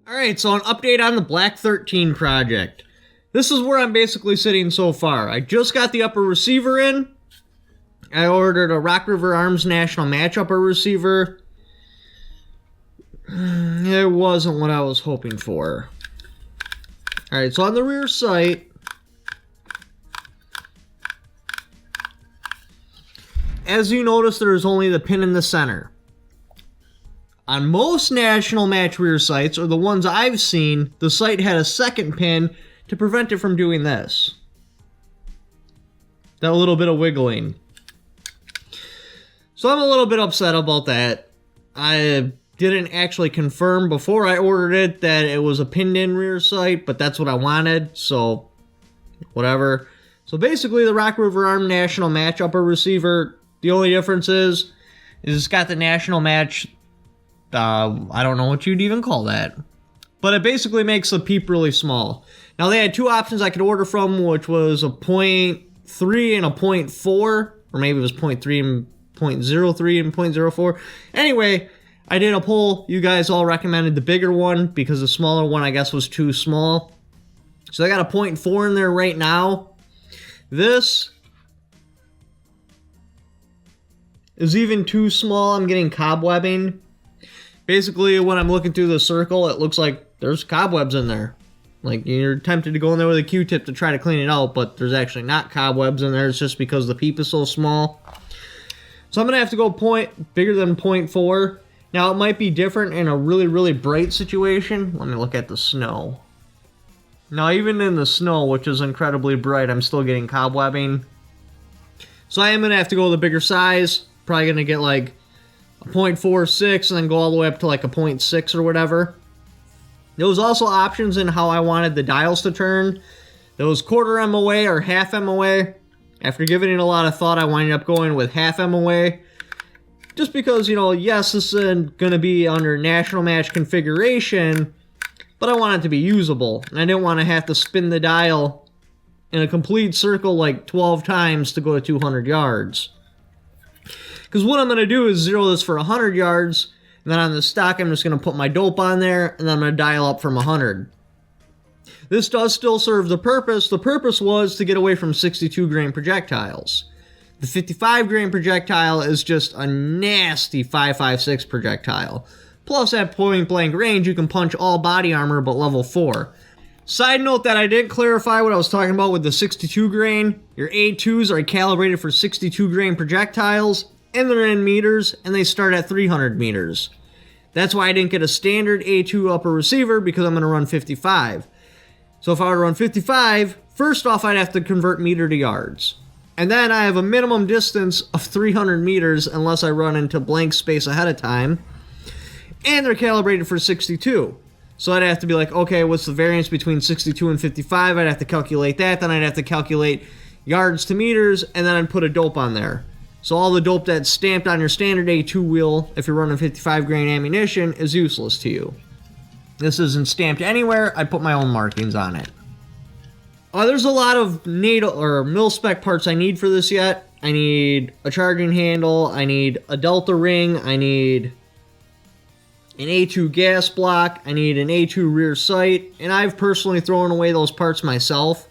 Alright, so an update on the Black 13 project. This is where I'm basically sitting so far. I just got the upper receiver in. I ordered a Rock River Arms National Match upper receiver. It wasn't what I was hoping for. Alright, so on the rear sight, as you notice, there's only the pin in the center. On most national match rear sights, or the ones I've seen, the sight had a second pin to prevent it from doing this. That little bit of wiggling. So I'm a little bit upset about that. I didn't actually confirm before I ordered it that it was a pinned in rear sight, but that's what I wanted, so whatever. So basically the Rock River Arm National Match upper receiver, the only difference is it's got the national match, I don't know what you'd even call that, but it basically makes the peep really small. Now they had two options I could order from, which was a 0.3 and a 0.4, or maybe it was 0.3 and 0.03 and 0.04. Anyway, I did a poll. You guys all recommended the bigger one because the smaller one I guess was too small. So I got a 0.4 in there right now. This is even too small. I'm getting cobwebbing. Basically, when I'm looking through the circle, it looks like there's cobwebs in there. Like, you're tempted to go in there with a Q-tip to try to clean it out, but there's actually not cobwebs in there. It's just because the peep is so small. So I'm going to have to go bigger than 0.4. Now, it might be different in a really, really bright situation. Let me look at the snow. Now, even in the snow, which is incredibly bright, I'm still getting cobwebbing. So I am going to have to go with a bigger size. Probably going to get like a 0.46 and then go all the way up to like a 0.6 or whatever. There was also options in how I wanted the dials to turn. There was quarter MOA or half MOA. After giving it a lot of thought, I winded up going with half MOA. Just because, you know, yes, this is going to be under national match configuration, but I want it to be usable. And I didn't want to have to spin the dial in a complete circle like 12 times to go to 200 yards. Because what I'm going to do is zero this for 100 yards, and then on the stock I'm just going to put my dope on there, and then I'm going to dial up from 100. This does still serve the purpose. The purpose was to get away from 62 grain projectiles. The 55 grain projectile is just a nasty 5.56 projectile. Plus at point blank range you can punch all body armor but level 4. Side note that I didn't clarify what I was talking about with the 62 grain. Your A2s are calibrated for 62 grain projectiles, and they're in meters, and they start at 300 meters. That's why I didn't get a standard A2 upper receiver, because I'm going to run 55. So if I were to run 55, first off I'd have to convert meter to yards. And then I have a minimum distance of 300 meters unless I run into blank space ahead of time. And they're calibrated for 62. So I'd have to be like, okay, what's the variance between 62 and 55? I'd have to calculate that. Then I'd have to calculate yards to meters, and then I'd put a dope on there. So all the dope that's stamped on your standard A2 wheel, if you're running 55 grain ammunition, is useless to you. This isn't stamped anywhere. I put my own markings on it. There's a lot of NATO or mil-spec parts I need for this yet. I need a charging handle. I need a delta ring. I need an A2 gas block. I need an A2 rear sight. And I've personally thrown away those parts myself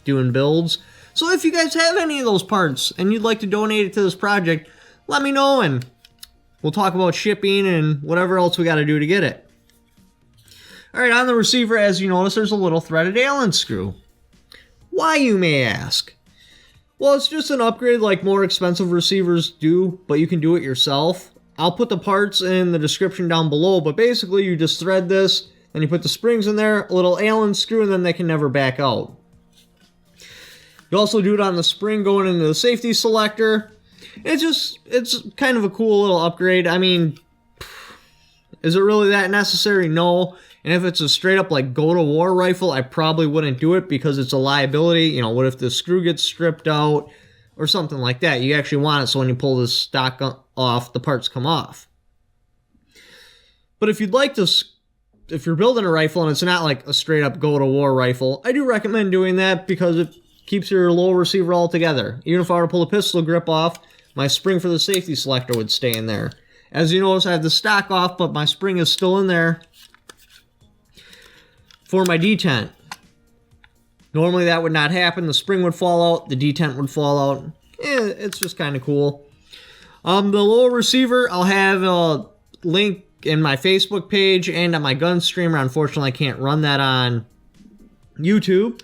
doing builds. So if you guys have any of those parts and you'd like to donate it to this project, let me know and we'll talk about shipping and whatever else we got to do to get it. Alright, on the receiver, as you notice, there's a little threaded Allen screw. Why, you may ask? Well, it's just an upgrade like more expensive receivers do, but you can do it yourself. I'll put the parts in the description down below, but basically you just thread this, then you put the springs in there, a little Allen screw, and then they can never back out. You also do it on the spring going into the safety selector. It's kind of a cool little upgrade. I mean, is it really that necessary? No. And if it's a straight up like go-to-war rifle, I probably wouldn't do it because it's a liability. You know, what if the screw gets stripped out or something like that? You actually want it so when you pull this stock off, the parts come off. But if you'd like to, if you're building a rifle and it's not like a straight up go-to-war rifle, I do recommend doing that because it keeps your low receiver all together. Even if I were to pull the pistol grip off, my spring for the safety selector would stay in there. As you notice, I have the stock off, but my spring is still in there. for my detent. Normally that would not happen. The spring would fall out, the detent would fall out. It's just kind of cool. The little receiver, I'll have a link in my Facebook page and on my gun streamer. Unfortunately, I can't run that on YouTube.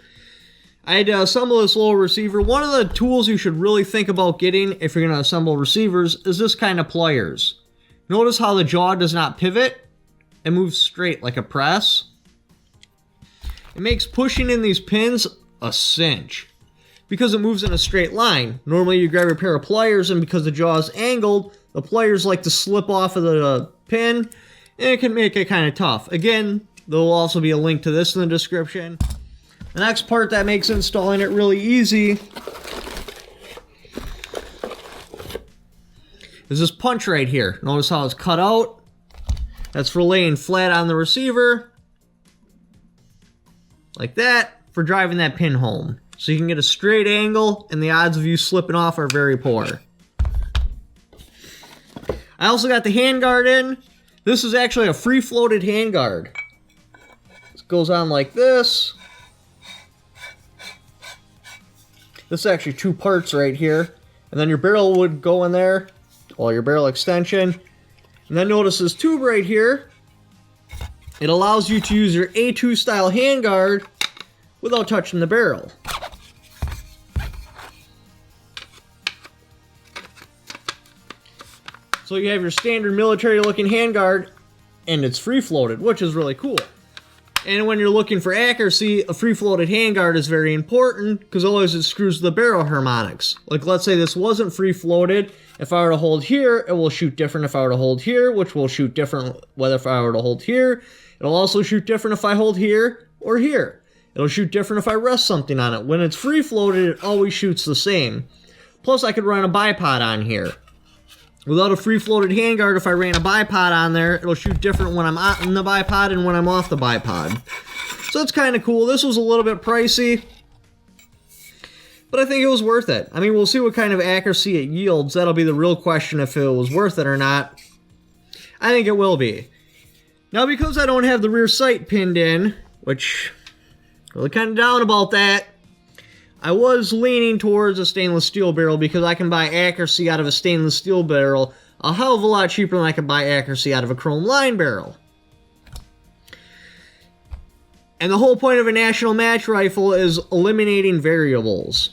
I had to assemble this little receiver. One of the tools you should really think about getting if you're going to assemble receivers is this kind of pliers. Notice how the jaw does not pivot. It moves straight like a press. It makes pushing in these pins a cinch because it moves in a straight line. Normally you grab a pair of pliers, and because the jaw is angled, the pliers like to slip off of the pin, and it can make it kind of tough. Again, there will also be a link to this in the description. The next part that makes installing it really easy is this punch right here. Notice how it's cut out. That's for laying flat on the receiver. Like that, for driving that pin home. So you can get a straight angle, and the odds of you slipping off are very poor. I also got the handguard in. This is actually a free-floated handguard. This goes on like this. This is actually 2 parts right here. And then your barrel would go in there, or your barrel extension. And then notice this tube right here. It allows you to use your A2 style handguard without touching the barrel. So you have your standard military looking handguard, and it's free floated, which is really cool. And when you're looking for accuracy, a free floated handguard is very important because otherwise it screws the barrel harmonics. Like let's say this wasn't free floated. If I were to hold here, it will shoot different if I were to hold here, which will shoot different whether if I were to hold here. It'll also shoot different if I hold here or here. It'll shoot different if I rest something on it. When it's free floated, it always shoots the same. Plus I could run a bipod on here. Without a free floated handguard, if I ran a bipod on there, it'll shoot different when I'm on the bipod and when I'm off the bipod. So it's kind of cool. This was a little bit pricey, but I think it was worth it. I mean, we'll see what kind of accuracy it yields. That'll be the real question, if it was worth it or not. I think it will be. Now, because I don't have the rear sight pinned in, which I'm really kind of down about that, I was leaning towards a stainless steel barrel because I can buy accuracy out of a stainless steel barrel a hell of a lot cheaper than I can buy accuracy out of a chrome line barrel. And the whole point of a national match rifle is eliminating variables.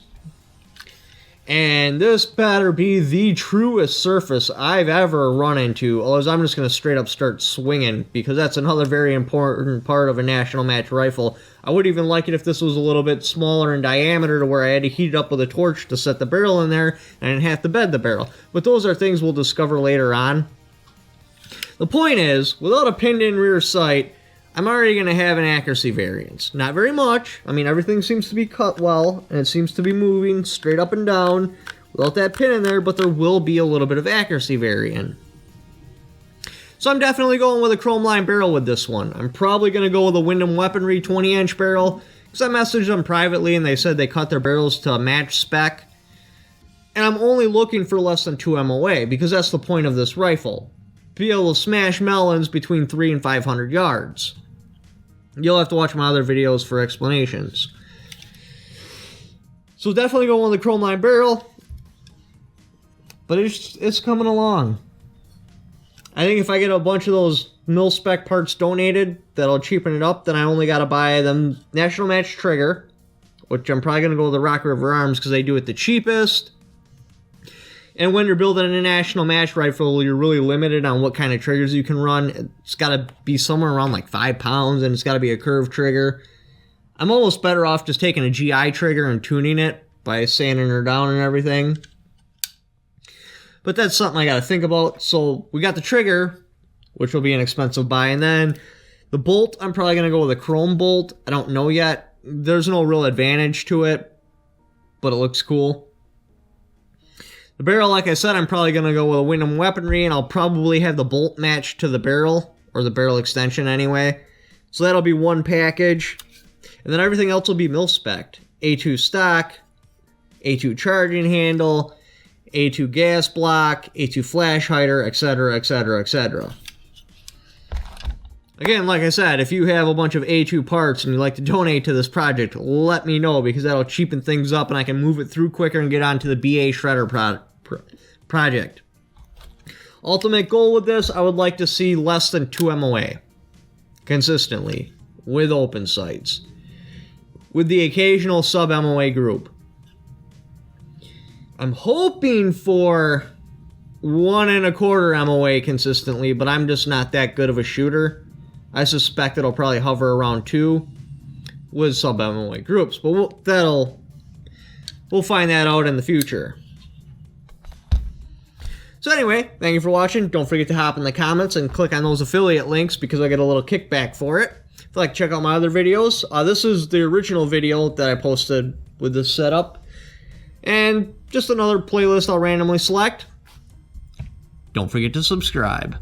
And this better be the truest surface I've ever run into, otherwise I'm just going to straight up start swinging, because that's another very important part of a national match rifle. I would even like it if this was a little bit smaller in diameter to where I had to heat it up with a torch to set the barrel in there, and I didn't have to bed the barrel. But those are things we'll discover later on. The point is, without a pinned-in rear sight, I'm already going to have an accuracy variance. Not very much. I mean, everything seems to be cut well, and it seems to be moving straight up and down without that pin in there, but there will be a little bit of accuracy variant. So I'm definitely going with a chrome line barrel with this one. I'm probably going to go with a Wyndham Weaponry 20-inch barrel, because I messaged them privately, and they said they cut their barrels to a match spec. And I'm only looking for less than 2 MOA, because that's the point of this rifle. Be able to smash melons between 300 and 500 yards. You'll have to watch my other videos for explanations. So definitely going with the chrome line barrel. But it's coming along. I think if I get a bunch of those mil-spec parts donated, that'll cheapen it up. Then I only got to buy the National Match trigger, which I'm probably going to go with the Rock River Arms because they do it the cheapest. And when you're building a national match rifle, you're really limited on what kind of triggers you can run. It's got to be somewhere around like 5 pounds, and it's got to be a curved trigger. I'm almost better off just taking a GI trigger and tuning it by sanding her down and everything. But that's something I got to think about. So we got the trigger, which will be an expensive buy. And then the bolt, I'm probably going to go with a chrome bolt. I don't know yet. There's no real advantage to it, but it looks cool. The barrel, like I said, I'm probably going to go with a Wyndham Weaponry, and I'll probably have the bolt matched to the barrel, or the barrel extension anyway. So that'll be one package. And then everything else will be mil-spec'd. A2 stock, A2 charging handle, A2 gas block, A2 flash hider, etc., etc., etc. Again, like I said, if you have a bunch of A2 parts and you'd like to donate to this project, let me know, because that'll cheapen things up and I can move it through quicker and get onto the BA Shredder project. Ultimate goal with this, I would like to see less than 2 MOA consistently with open sights, with the occasional sub MOA group. I'm hoping for 1 1/4 MOA consistently, but I'm just not that good of a shooter. I suspect it'll probably hover around 2 with sub MOA groups, but we'll find that out in the future. So anyway, thank you for watching. Don't forget to hop in the comments and click on those affiliate links, because I get a little kickback for it. If you'd like to check out my other videos, this is the original video that I posted with this setup, and just another playlist I'll randomly select. Don't forget to subscribe.